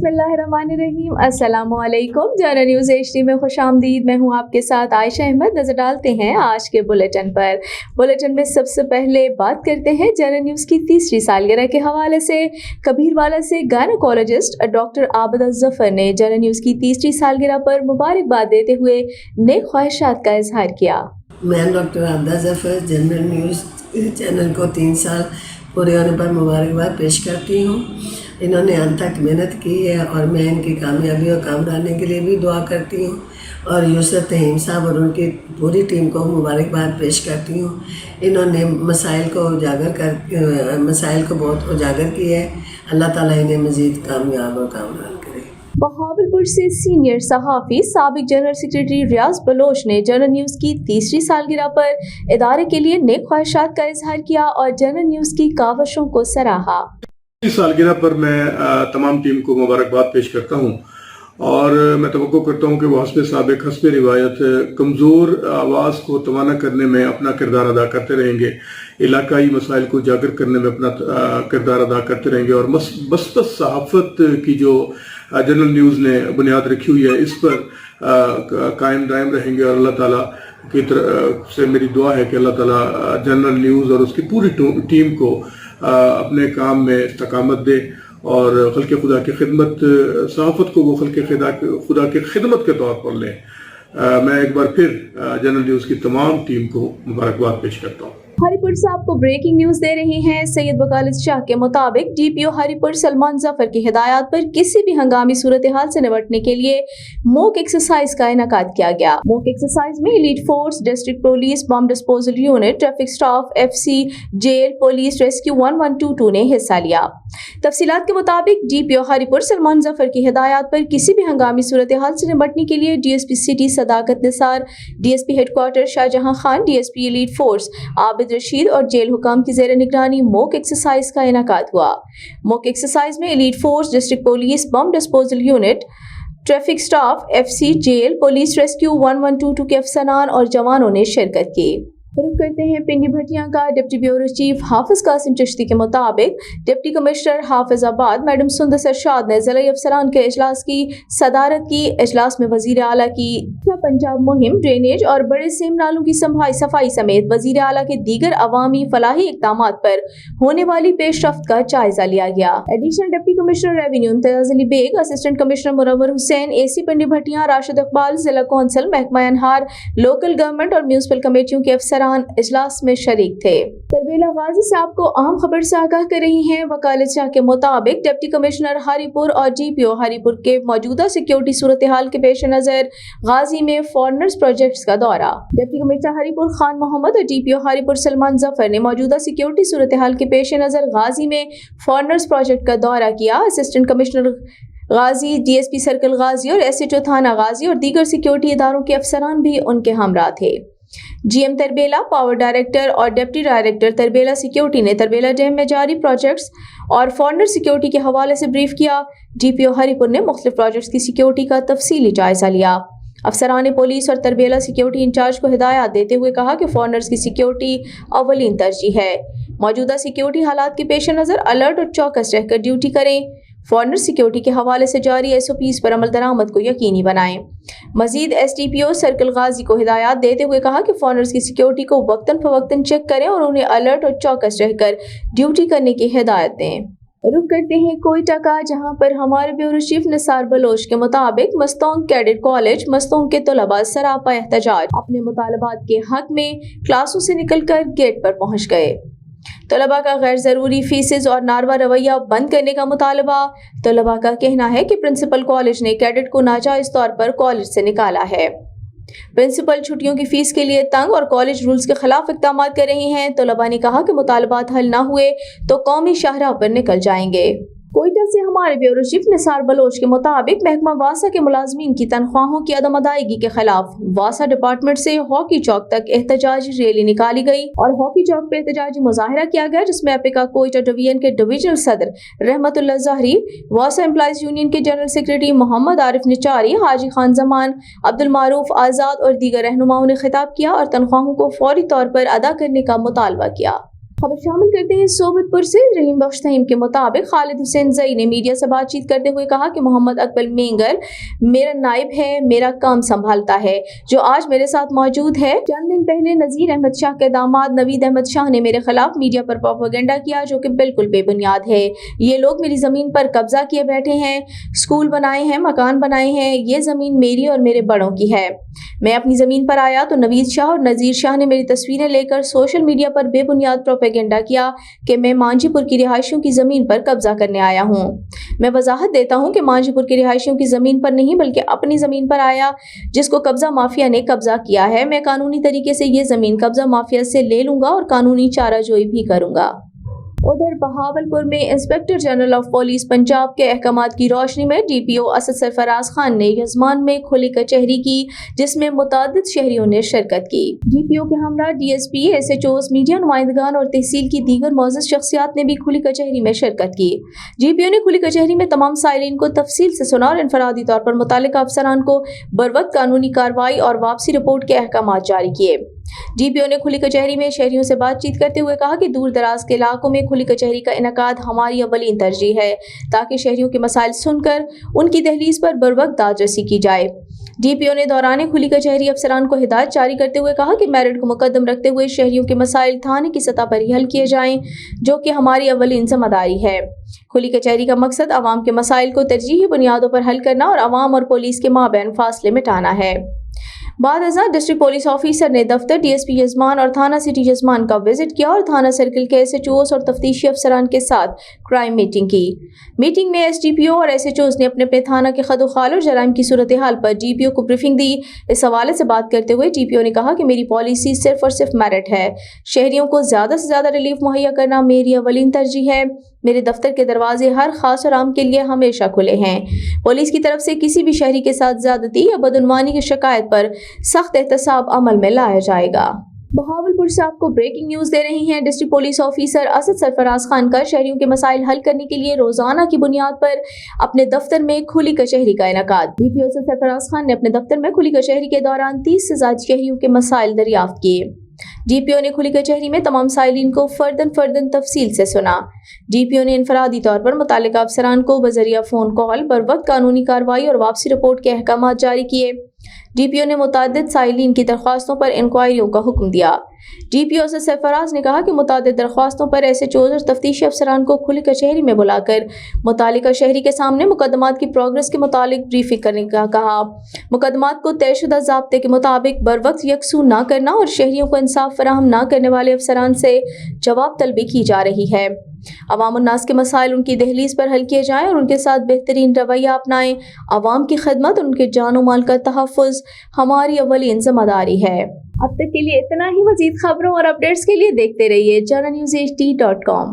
बिस्मिल्लाहिर्रहमानिर्रहीम। अस्सलाम वालेकुम। जरा न्यूज़ HD में खुश आमदीद। मैं हूँ आपके साथ आयशा अहमद। नजर डालते हैं आज के बुलेटिन पर। बुलेटिन में सबसे पहले बात करते हैं जरा न्यूज़ की 3री सालगिरह के हवाले से। कबीरवाला से गायनोकोलॉजिस्ट डॉक्टर आबिदा जफर ने जरा न्यूज़ की 3री सालगिरह पर मुबारकबाद देते हुए नेक ख्वाहिशात का इजहार किया। मैं doctor Abida Zafar general news channel को 3 साल पूरे होने पर मुबारकबाद पेश करती हूँ। इन्होंने अंत तक मेहनत की है और मैं इनकी कामयाबी और कामरानी के लिए भी दुआ करती हूँ और यूसुफ तहीम साहब और उनकी पूरी टीम को मुबारकबाद पेश करती हूँ। इन्होंने मसाइल को बहुत उजागर किया है। अल्लाह ताला इन्हें मज़ीद कामयाब और कामरान करे। बहावलपुर से सीनियर सहाफ़ी साबिक जनरल सेक्रेटरी रियाज बलोच ने जनरल न्यूज़ की 3री सालगिरह पर इदारे के लिए नेक ख्वाहिशात का इजहार किया और जनरल न्यूज़ की कावशों को सराहा। इस सालगिरह पर मैं तमाम टीम को मुबारकबाद पेश करता हूँ और मैं तवक्को करता हूँ कि वो हस्ब साबिक हस्ब रिवायत कमज़ोर आवाज़ को तवाना करने में अपना किरदार अदा करते रहेंगे, इलाकाई मसाइल को उजागर करने में अपना किरदार अदा करते रहेंगे और बस्त सहाफ़त की जो जनरल न्यूज़ ने बुनियाद रखी हुई है इस पर कायम दायम रहेंगे। और अल्लाह ताला की तरफ से मेरी दुआ है कि अल्लाह ताला जनरल न्यूज़ और उसकी पूरी टीम को अपने काम में इस्तकामत दे और खल्क़ खुदा की खिदमत, सहाफ़त को वो खल्क़ खुदा की खिदमत के तौर पर लें। मैं एक बार फिर जनरल न्यूज़ की तमाम टीम को मुबारकबाद पेश करता हूँ। हरिपुर से आपको ब्रेकिंग न्यूज़ दे रही हैं। सैयद वकालत शाह के मुताबिक DPO हरिपुर सलमान जफर की हिदायत पर किसी भी हंगामी सूरत हाल से निपटने के लिए मॉक एक्सरसाइज का इनेकाद किया गया। मॉक एक्सरसाइज में elite force, district police, bomb disposal unit, traffic staff, FC, jail, police rescue 1122 ने हिस्सा लिया। तफसीलात के मुताबिक DPO हरिपुर सलमान जफर की हिदायत पर किसी भी हंगामी सूरत हाल से निपटने के लिए DSP city Sadaqat Nisar, DSP headquarter Shahjahan Khan, DSP elite force Abid Rashid और जेल हुकाम की ज़ेर निगरानी मॉक एक्सरसाइज का इनेकाद हुआ। मॉक एक्सरसाइज में elite force, district police, bomb disposal unit, traffic staff, FC, jail, police rescue 1122 के अफसरान और जवानों ने शिरकत की। रुख करते हैं पिंडी भटिया का। डिप्टी ब्यूरो चीफ हाफिज कासिम चिश्ती के मुताबिक डिप्टी कमिश्नर हाफिजाबाद मैडम सुंदर सरशाद ने ज़िला अफसरान के इजलास की सदारत की। इजलास में वजीर आला की पंजाब मुहिम, ड्रेनेज और बड़े सेम नालों की सफाई समेत वजीर आला के दीगर अवामी फलाही इक़दामात पर होने वाली पेशरफ्त का जायजा लिया गया। Additional deputy commissioner revenue Imtiaz Ali Baig, assistant commissioner Munawwar Hussain, AC Pindi Bhatia Rashid Iqbal, जिला कौंसल, महकमा अनहार, लोकल गवर्नमेंट और म्यूनसिपल कमेटियों के अफसरान इजलास में शरीक थे। तरबेला गाजी से आपको अहम खबर से आगाह कर रही हैं। वकालत शाह के मुताबिक डिप्टी कमिश्नर हरिपुर और DPO हरिपुर के मौजूदा सिक्योरिटी सूरत हाल के पेश नजर गाजी में फॉरनर्स प्रोजेक्ट्स का दौरा। डिप्टी कमिश्नर हरिपुर खान मोहम्मद और DPO हरिपुर सलमान जफर ने मौजूदा सिक्योरिटी सूरत हाल के पेश नजर गाजी में फॉरनर्स प्रोजेक्ट का दौरा किया। असिस्टेंट कमिश्नर गाजी, DSP सर्कल गाजी और SHO थाना गाजी और दीगर सिक्योरिटी इदारों के अफसरान भी उनके हमरा थे। GM तरबेला, पावर डायरेक्टर और डिप्टी डायरेक्टर तरबेला सिक्योरिटी ने तरबेला डैम में जारी प्रोजेक्ट्स और फॉरनर सिक्योरिटी के हवाले से ब्रीफ किया। DPO हरिपुर ने मुख्तलिफ प्रोजेक्ट्स की सिक्योरिटी का तफसीली जायजा लिया। अफसरान पुलिस और तरबेला सिक्योरिटी इंचार्ज को हिदायत देते हुए कहा कि फॉरनर्स की सिक्योरिटी अव्वलीन तरजीह है। मौजूदा सिक्योरिटी हालात के पेश नज़र अलर्ट और चौकस रहकर ड्यूटी करें। फॉरनर सिक्योरिटी के हवाले से जारी SOPs पर अमल दरामद को यकीनी बनाएं। मजीद SDPO सर्कल गाजी को हिदायत देते हुए कहा कि फॉरनर्स की सिक्योरिटी को वक्तन फवक्तन चेक करें और उन्हें अलर्ट और चौकस रहकर ड्यूटी करने की हिदायत दें। रुख करते हैं कोयटा का, जहां पर हमारे ब्यूरो चीफ निसार बलोच के मुताबिक मस्तोंग कैडेट कॉलेज मस्तोंग के तलबा सरापा एहतजाज अपने मुतालबात के हक में क्लासों से निकलकर गेट पर पहुंच गए। तलबा का गैर ज़रूरी फीसेज और नारवा रवैया बंद करने का मुतालबा। तलबा का कहना है कि प्रिंसिपल कॉलेज ने कैडेट को नाजायज़ तौर पर कॉलेज से निकाला है। प्रिंसिपल छुट्टियों की फीस के लिए तंग और कॉलेज रूल्स के खिलाफ इक़दाम कर रहे हैं। तलबा ने कहा कि मुतालबात हल न हुए तो कौमी शाहराह पर निकल जाएंगे। कोयटा से हमारे ब्यूरो चीफ निसार बलोच के मुताबिक महकमा वासा के मुलाजमीन की तनख्वाहों की अदम अदायगी के खिलाफ वासा डिपार्टमेंट से हॉकी चौक तक एहतजाजी रैली निकाली गई और हॉकी चौक पे एहतजाजी मुजाहिरा किया गया, जिसमें एपिका कोयटा डिवीजन के डिविजनल सदर रहमतुल्लाह ज़हरी, वासा एम्प्लॉइज यूनियन के जनरल सेक्रेटरी मोहम्मद आरिफ निचारी, हाजी खान जमान, अब्दुल मारूफ आज़ाद और दीगर रहनुमाओं ने खिताब किया और तनख्वाहों को फौरी तौर पर अदा करने का मुतालबा किया। खबर शामिल करते हैं सोबतपुर से। रहीम बख्श तहीम के मुताबिक खालिद हुसैन जई ने मीडिया से बातचीत करते हुए कहा कि मोहम्मद अकबल मेंगर मेरा नायब है, मेरा काम संभालता है, जो आज मेरे साथ मौजूद है। चंद दिन पहले नजीर अहमद शाह के दामाद नवीद अहमद शाह ने मेरे खिलाफ मीडिया पर प्रोपेगेंडा किया, जो कि बिल्कुल बेबुनियाद है। ये लोग मेरी जमीन पर कब्जा किए बैठे हैं, स्कूल बनाए हैं, मकान बनाए हैं। ये जमीन मेरी और मेरे बड़ों की है। मैं अपनी जमीन पर आया तो नवीद शाह और नजीर शाह ने मेरी तस्वीरें लेकर सोशल मीडिया पर बेबुनियाद प्रोपेगेंडा किया कि मैं मांझीपुर की रिहायशियों की जमीन पर कब्जा करने आया हूं। मैं वजाहत देता हूं कि मांझीपुर की रिहायशियों की जमीन पर नहीं बल्कि अपनी जमीन पर आया, जिसको कब्जा माफिया ने कब्जा किया है। मैं कानूनी तरीके से ये जमीन कब्जा माफिया से ले लूंगा और कानूनी चाराजोई भी करूंगा। उधर बहावलपुर में inspector general of police Punjab के अहकामात की रोशनी में डीपीओ असद सरफराज खान ने यजमान में खुली कचहरी की, जिसमें मुतादिद शहरियों ने शिरकत की। डीपीओ के हमरा डीएसपी, एसएचओ, मीडिया नुमाइंदगान और तहसील की दीगर मौजूद शख्सियात ने भी खुली कचहरी में शिरकत की। डीपीओ ने खुली कचहरी में तमाम साइलिन को तफसील से सुना और इनफरादी तौर पर मुतालिका अफसरान को बरवक्त कानूनी कार्रवाई और वापसी रिपोर्ट के अहकामात जारी किए। डीपीओ ने खुली कचहरी में शहरियों से बातचीत करते हुए कहा कि दूर दराज के इलाकों में खुली कचहरी का इनकाद हमारी अव्वलीन तरजीह है, ताकि शहरियों के मसाइल सुनकर उनकी दहलीज पर बरवक्त दादरसी की जाए। डीपीओ ने दौरान खुली कचहरी अफसरान को हिदायत जारी करते हुए कहा कि मेरिट को मुकद्दम रखते हुए शहरियों के मसाइल थाने की सतह पर ही हल किए जाएं, जो कि हमारी अव्वलीन जिम्मेदारी है। खुली कचहरी का मकसद आवाम के मसाइल को तरजीही बुनियादों पर हल करना और आवाम और पुलिस के माबैन फासले मिटाना है। बाद अज़ां डिस्ट्रिक्ट पुलिस ऑफिसर ने दफ्तर, डीएसपी यजमान और थाना सिटी यजमान का विजिट किया और थाना सर्किल के एसएचओस और तफ्तीशी अफसरान के साथ क्राइम मीटिंग की। मीटिंग में एसडीपीओ और एसएचओस ने अपने अपने थाना के खदोखाल और जराइम की सूरत हाल पर डीपीओ को ब्रीफिंग दी। इस हवाले से बात करते हुए डीपीओ ने कहा कि मेरी पॉलिसी सिर्फ और सिर्फ मेरिट है। शहरियों को ज़्यादा से ज़्यादा रिलीफ मुहैया करना मेरी अव्वलीन तरजीह है। मेरे दफ्तर के दरवाजे हर खास और आम के लिए हमेशा खुले हैं। पुलिस की तरफ से किसी भी शहरी के साथ ज्यादती या बदउनवानी की शिकायत पर सख्त एहतसाब अमल में लाया जाएगा। बहावलपुर से आपको ब्रेकिंग न्यूज दे रही हैं। District police officer Asad Sarfaraz Khan का शहरियों के मसाइल हल करने के लिए रोजाना की बुनियाद पर अपने दफ्तर में खुली कचहरी का इनकाद। डीपीओ असद सरफराज खान ने अपने दफ्तर में खुली कचहरी के दौरान 30 से ज्यादा शहरियों के मसाइल दरियाफ्त किए। डीपीओ ने खुली कचहरी में तमाम साइलिन को फर्दन तफसील से सुना। डीपीओ ने इनफरादी तौर पर मुतालिका अफसरान को बजरिया फोन कॉल बरवक्त कानूनी कार्रवाई और वापसी रिपोर्ट के अहकामात जारी किए। डीपीओ ने मुतादिद साइलिन की दरख्वास्तों पर इंक्वायरियों का हुक्म दिया। डीपीओ असद सरफराज ने कहा कि मुतादिद दरख्वास्तों पर एसएचओ और तफ्तीशी अफसरान को खुली कचहरी में बुलाकर मुतालिका शहरी के सामने मुकदमात की प्रोग्रेस के मुतालिक ब्रीफिंग करने का कहा। मुकदमात को तयशुदा ज़ाब्ते के मुताबिक बरवक्त यकसू न करना और शहरियों को इंसाफ फराहम न करने वाले अफसरान से जवाब तलबी की जा रही है। अवाम उन्नास के मसाइल उनकी दहलीज पर हल किए जाएं और उनके साथ बेहतरीन रवैया अपनाएं। अवाम की खिदमत और उनके जानो माल का तहफ़्फ़ुज़ हमारी अव्वलीन जिम्मेदारी है। अब तक के लिए इतना ही। मज़ीद खबरों और अपडेट्स के लिए देखते रहिए JanaNewsHD.com।